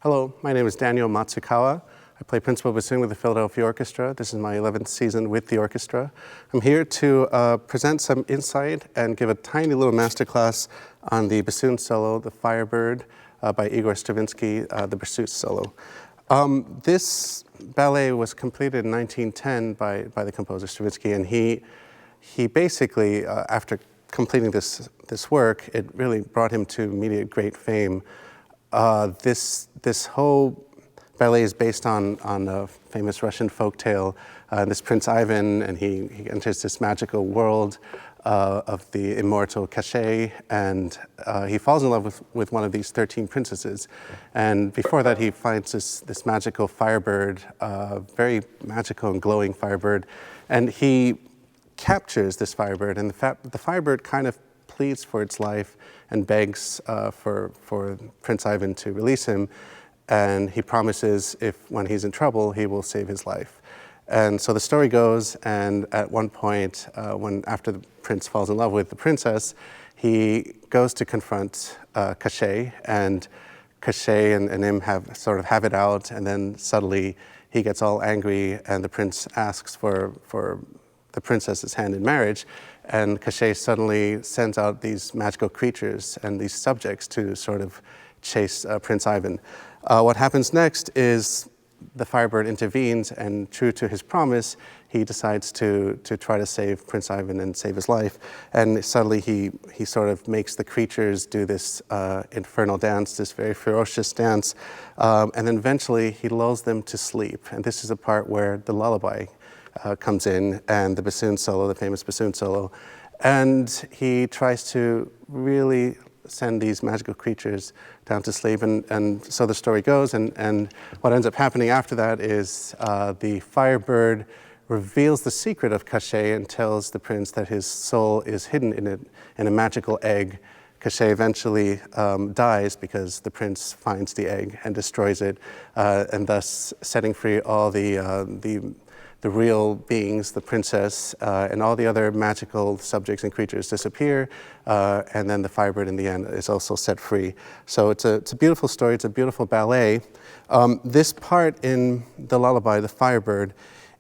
Hello, my name is Daniel Matsukawa. I play principal bassoon with the Philadelphia Orchestra. This is my 11th season with the orchestra. I'm here to present some insight and give a tiny little masterclass on the bassoon solo, the Firebird, by Igor Stravinsky, the Berceuse solo. This ballet was completed in 1910 by the composer Stravinsky, and he basically, after completing this work, it really brought him to immediate great fame. This whole ballet is based on a famous Russian folktale, this Prince Ivan, and he enters this magical world of the immortal Cachet, and he falls in love with one of these 13 princesses. And before that, he finds this magical Firebird, very magical and glowing Firebird, and he captures this Firebird, and the Firebird kind of pleads for its life and begs for Prince Ivan to release him, and he promises when he's in trouble, he will save his life. And so the story goes, and at one point, after the prince falls in love with the princess, he goes to confront Cachet, and Cachet and him have it out, and then suddenly he gets all angry, and the prince asks for the princess's hand in marriage, and Cachet suddenly sends out these magical creatures and these subjects to sort of chase Prince Ivan. What happens next is the Firebird intervenes, and true to his promise, he decides to try to save Prince Ivan and save his life. And suddenly he sort of makes the creatures do this infernal dance, this very ferocious dance, and then eventually he lulls them to sleep. And this is the part where the lullaby comes in, and the bassoon solo, the famous bassoon solo. And he tries to really send these magical creatures down to sleep, and so the story goes, and what ends up happening after that is the Firebird reveals the secret of Cachet and tells the prince that his soul is hidden in a magical egg. Cachet eventually dies because the prince finds the egg and destroys it, and thus setting free all the real beings, the princess, and all the other magical subjects and creatures disappear, and then the Firebird in the end is also set free. So it's a beautiful story, it's a beautiful ballet. This part in the lullaby, the Firebird,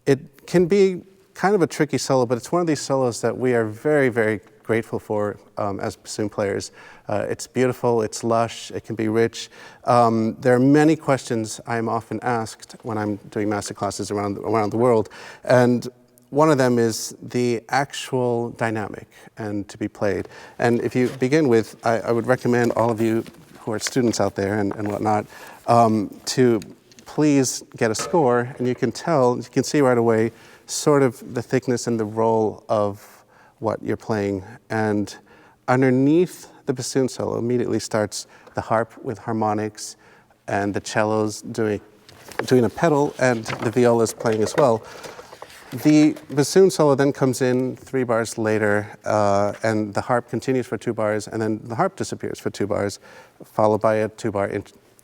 it can be kind of a tricky solo, but it's one of these solos that we are very, very grateful for as bassoon players. It's beautiful, it's lush, it can be rich. There are many questions I'm often asked when I'm doing master classes around the world, and one of them is the actual dynamic and to be played. And if you begin with, I would recommend all of you who are students out there and whatnot, to please get a score, and you can see right away sort of the thickness and the role of what you're playing. And underneath the bassoon solo immediately starts the harp with harmonics, and the cello's doing a pedal, and the viola's playing as well. The bassoon solo then comes in 3 bars later, and the harp continues for 2 bars, and then the harp disappears for 2 bars, followed by a 2-bar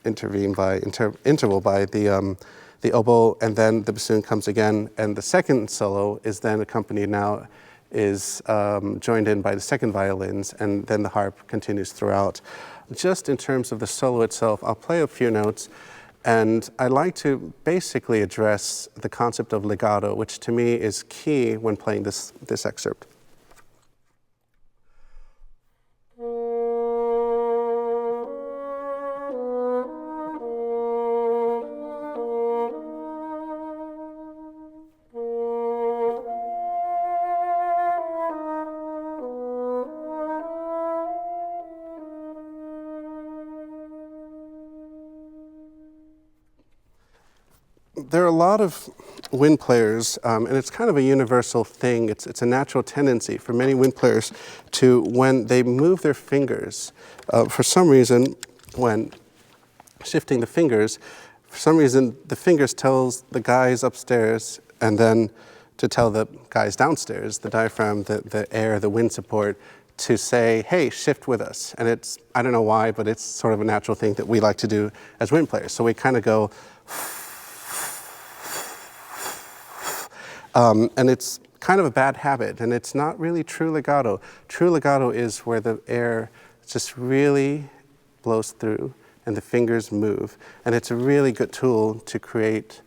interval by the oboe, and then the bassoon comes again, and the second solo is then accompanied now is joined in by the second violins, and then the harp continues throughout. Just in terms of the solo itself, I'll play a few notes, and I'd like to basically address the concept of legato, which to me is key when playing this excerpt. There are a lot of wind players, and it's kind of a universal thing. It's a natural tendency for many wind players to, when they move their fingers, for some reason, when shifting the fingers, for some reason, the fingers tells the guys upstairs, and then to tell the guys downstairs, the diaphragm, the air, the wind support, to say, hey, shift with us. And I don't know why, but it's sort of a natural thing that we like to do as wind players. So we kind of go, and it's kind of a bad habit, and it's not really true legato. True legato is where the air just really blows through and the fingers move. And it's a really good tool to create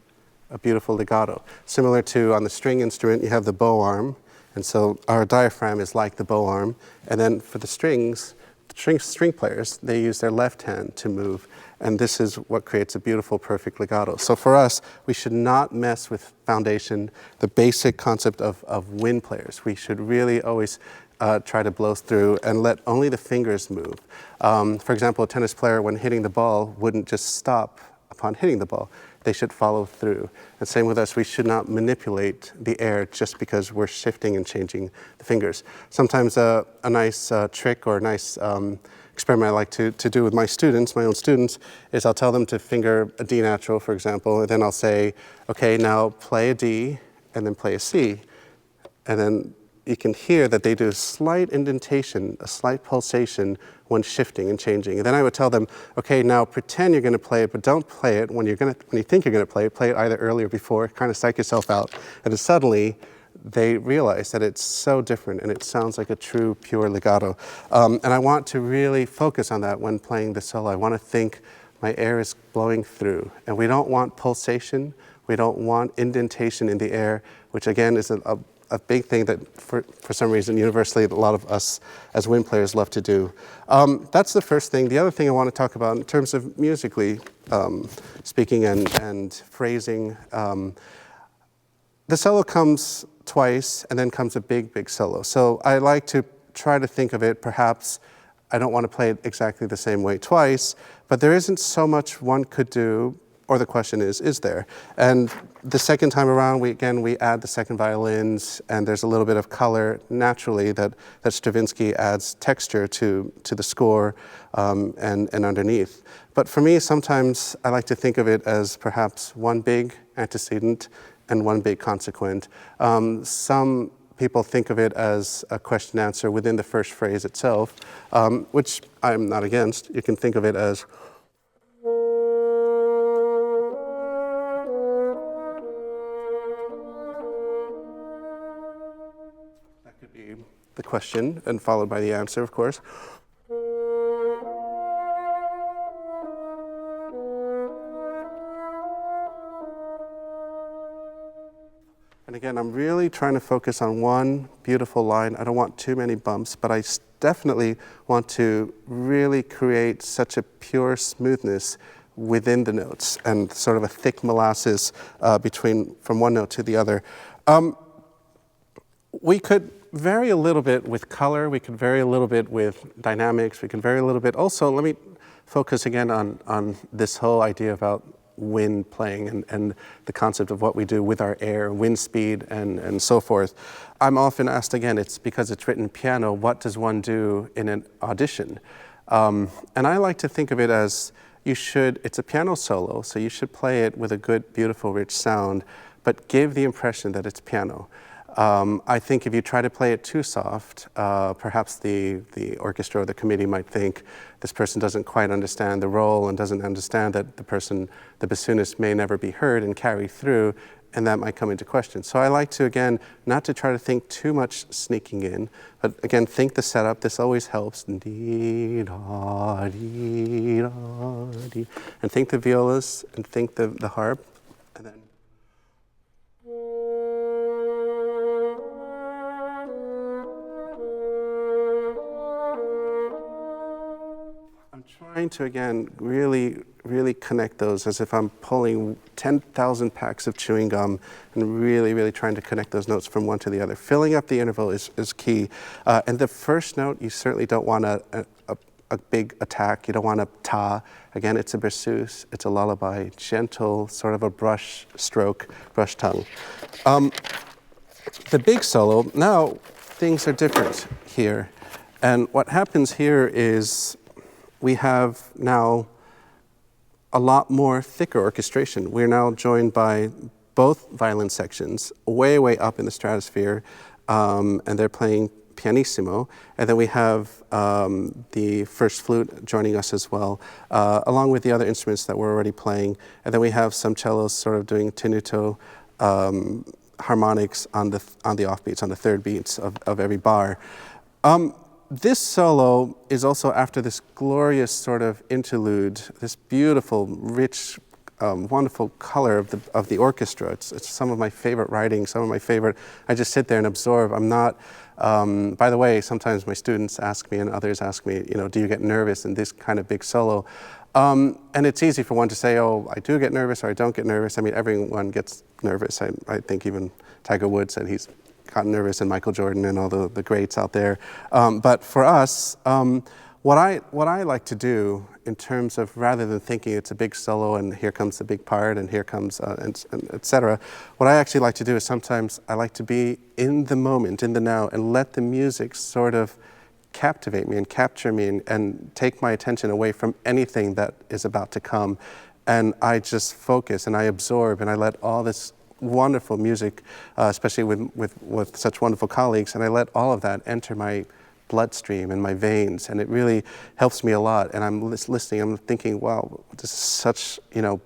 a beautiful legato. Similar to on the string instrument, you have the bow arm, and so our diaphragm is like the bow arm. And then for the strings, string players, they use their left hand to move, and this is what creates a beautiful, perfect legato. So for us, we should not mess with foundation, the basic concept of wind players. We should really always try to blow through and let only the fingers move. For example, a tennis player, when hitting the ball, wouldn't just stop upon hitting the ball. They should follow through. And same with us, we should not manipulate the air just because we're shifting and changing the fingers. Sometimes a nice trick or a nice experiment I like to do with my students, my own students, is I'll tell them to finger a D natural, for example, and then I'll say, okay, now play a D, and then play a C. And then you can hear that they do a slight indentation, a slight pulsation when shifting and changing. And then I would tell them, okay, now pretend you're going to play it, but don't play it when you think you're going to play it either early or before, kind of psych yourself out. And then suddenly they realize that it's so different and it sounds like a true, pure legato. And I want to really focus on that when playing the solo. I want to think my air is blowing through. And we don't want pulsation. We don't want indentation in the air, which again is a big thing that for some reason universally a lot of us as wind players love to do. That's the first thing. The other thing I want to talk about in terms of musically speaking and phrasing, the solo comes twice and then comes a big, big solo. So I like to try to think of it, perhaps I don't want to play it exactly the same way twice, but there isn't so much one could do, or the question is there? And the second time around, we add the second violins, and there's a little bit of color naturally that Stravinsky adds texture to the score and underneath. But for me, sometimes I like to think of it as perhaps one big antecedent and one big consequent. Some people think of it as a question answer within the first phrase itself, which I'm not against. You can think of it as the question and followed by the answer, of course. And again, I'm really trying to focus on one beautiful line. I don't want too many bumps, but I definitely want to really create such a pure smoothness within the notes and sort of a thick molasses from one note to the other. We could vary a little bit with color, we can vary a little bit with dynamics, we can vary a little bit. Also, let me focus again on this whole idea about wind playing and the concept of what we do with our air, wind speed, and so forth. I'm often asked again, it's because it's written piano, what does one do in an audition? And I like to think of it as it's a piano solo, so you should play it with a good, beautiful, rich sound, but give the impression that it's piano. I think if you try to play it too soft, perhaps the orchestra or the committee might think this person doesn't quite understand the role and doesn't understand that the bassoonist may never be heard and carry through, and that might come into question. So I like to, again, not to try to think too much sneaking in, but again, think the setup. This always helps. Dee, da, dee, da, dee. And think the violas and think the harp, and then trying to, again, really, really connect those as if I'm pulling 10,000 packs of chewing gum and really, really trying to connect those notes from one to the other. Filling up the interval is key. And the first note, you certainly don't want a big attack. You don't want a ta. Again, it's a Berceuse. It's a lullaby, gentle, sort of a brush stroke, brush tongue. The big solo, now things are different here. And what happens here is we have now a lot more thicker orchestration. We're now joined by both violin sections way, way up in the stratosphere, and they're playing pianissimo. And then we have the first flute joining us as well, along with the other instruments that we're already playing. And then we have some cellos sort of doing tenuto harmonics on the offbeats, on the third beats of every bar. This solo is also after this glorious sort of interlude, this beautiful, rich, wonderful color of the orchestra. It's some of my favorite writing, some of my favorite. I just sit there and absorb. I'm not. By the way, sometimes my students ask me and others ask me, do you get nervous in this kind of big solo? And it's easy for one to say, oh, I do get nervous or I don't get nervous. I mean, everyone gets nervous. I think even Tiger Woods said he's gotten nervous, and Michael Jordan and all the greats out there. But for us, what I like to do in terms of, rather than thinking it's a big solo and here comes the big part and here comes, and et cetera, what I actually like to do is sometimes I like to be in the moment, in the now, and let the music sort of captivate me and capture me and take my attention away from anything that is about to come. And I just focus and I absorb and I let all this wonderful music, especially with such wonderful colleagues, and I let all of that enter my bloodstream and my veins, and it really helps me a lot. And I'm listening, I'm thinking, wow, this is such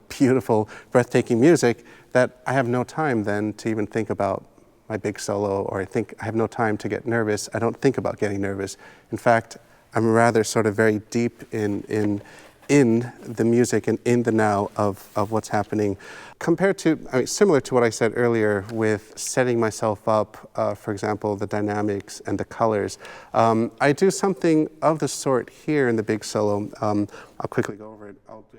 beautiful, breathtaking music that I have no time then to even think about my big solo, or I have no time to get nervous. I don't think about getting nervous. In fact, I'm rather sort of very deep in the music and in the now of what's happening. Compared to, similar to what I said earlier with setting myself up, for example, the dynamics and the colors, I do something of the sort here in the big solo. I'll quickly go over it. I'll do.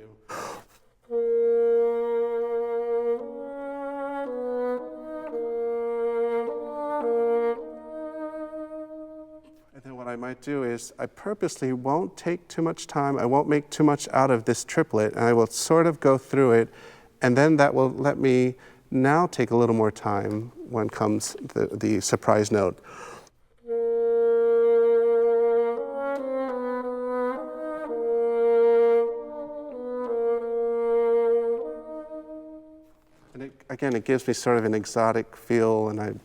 What I might do is I purposely won't take too much time, I won't make too much out of this triplet, and I will sort of go through it, and then that will let me now take a little more time when comes the surprise note. And it gives me sort of an exotic feel, and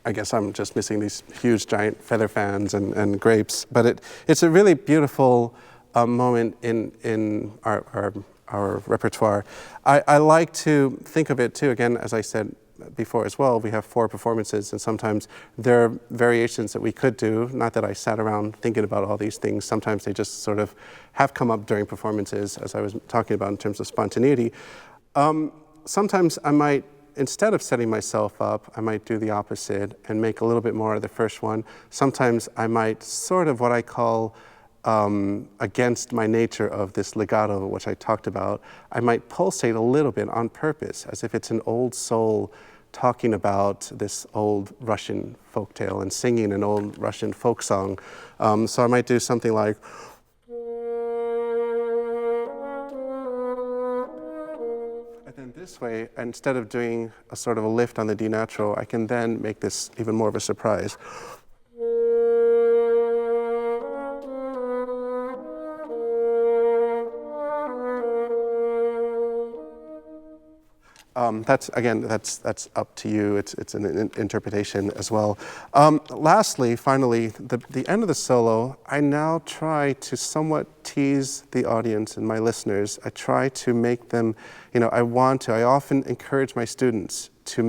I guess I'm just missing these huge, giant feather fans and grapes. But it's a really beautiful moment in our repertoire. I like to think of it too, again, as I said before as well, we have 4 performances, and sometimes there are variations that we could do. Not that I sat around thinking about all these things. Sometimes they just sort of have come up during performances, as I was talking about in terms of spontaneity. Sometimes I might, instead of setting myself up, I might do the opposite and make a little bit more of the first one. Sometimes I might sort of what I call, against my nature of this legato, which I talked about, I might pulsate a little bit on purpose, as if it's an old soul talking about this old Russian folktale and singing an old Russian folk song. So I might do something like, and then this way, instead of doing a sort of a lift on the D natural, I can then make this even more of a surprise. That's up to you. It's an interpretation as well. Lastly, finally, the end of the solo, I now try to somewhat tease the audience and my listeners. I try to make them, I often encourage my students to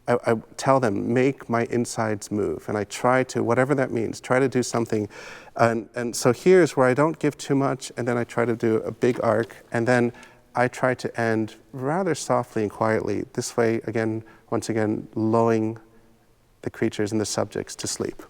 I tell them, make my insides move. And I try to, whatever that means, try to do something. And so here's where I don't give too much, and then I try to do a big arc, and then I try to end rather softly and quietly. This way, once again, lulling the creatures and the subjects to sleep.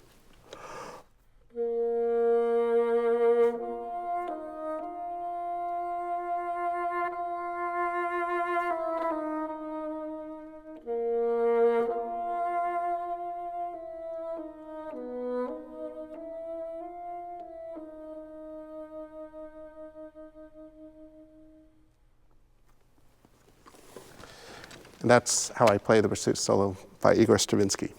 And that's how I play the Berceuse solo by Igor Stravinsky.